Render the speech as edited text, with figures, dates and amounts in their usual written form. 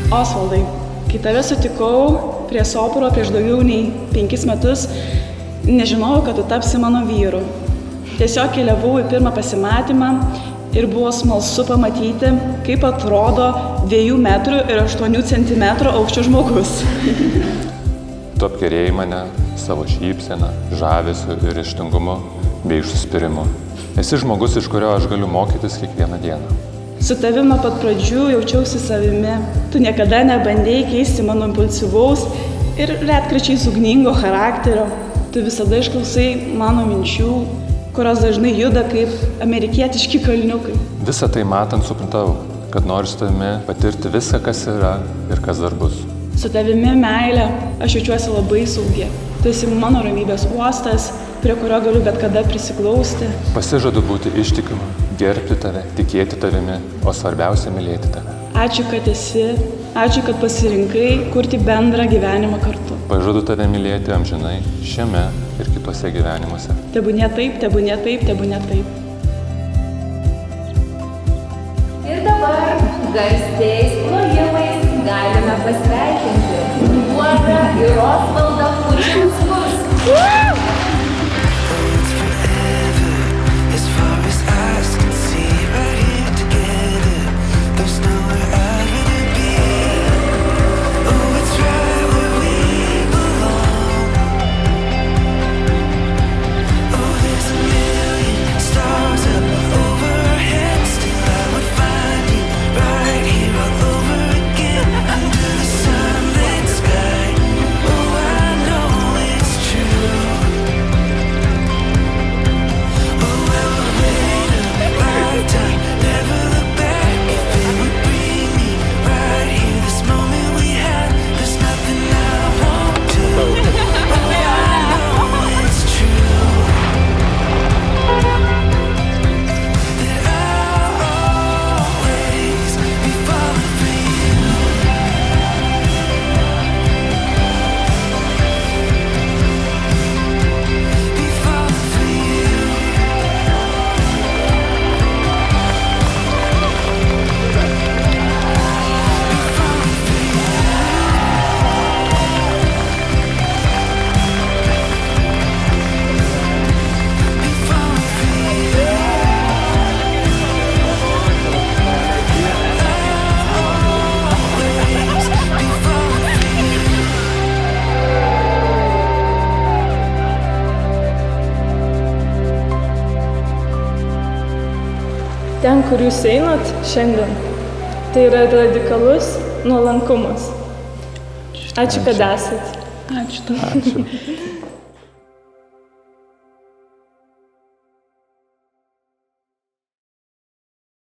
Osvaldai, kai tave sutikau prie Soporo prieš daugiau nei 5 metus, nežinojau, kad tu tapsi mano vyru. Tiesiog keliavau į pirmą pasimatymą ir buvo smalsu pamatyti, kaip atrodo 2 metrų ir 8 centimetrų aukščio žmogus. Tu apkerėjai mane savo šypseną, žavesiu ir ryžtingumu bei užsispyrimu. Esi žmogus, iš kurio aš galiu mokytis kiekvieną dieną. Su tavim nuo pat pradžių jaučiausi savimi. Tu niekada nebandėjai keisti mano impulsyvaus ir retkarčiais ugningo charakterio. Tu visada išklausai mano minčių, kurios dažnai juda kaip amerikietiški kalniukai. Visą tai matant supratau, kad noriu su tavimi patirti viską, kas yra ir kas dar bus. Su tavimi, meilė, aš jaučiuosi labai saugi. Tu esi mano ramybės uostas, prie kurio galiu bet kada prisiglausti. Pasižadu būti ištikima, gerbti tave, tikėti tavimi, o svarbiausia mylėti tave. Ačiū, kad esi, ačiū, kad pasirinkai kurti bendrą gyvenimą kartu. Pažadu tave mylėti amžinai šiame ir kituose gyvenimuose. Tebūnie taip, tebūnie taip, tebūnie taip. Ir dabar garsiais plojimais galime pasveikinti Guodą ir Osvaldą Kučinskus. Ten, kur jūs einat šiandien, tai yra radikalus nuolankumas. Ačiū, kad esat. Ačiū. Ačiū.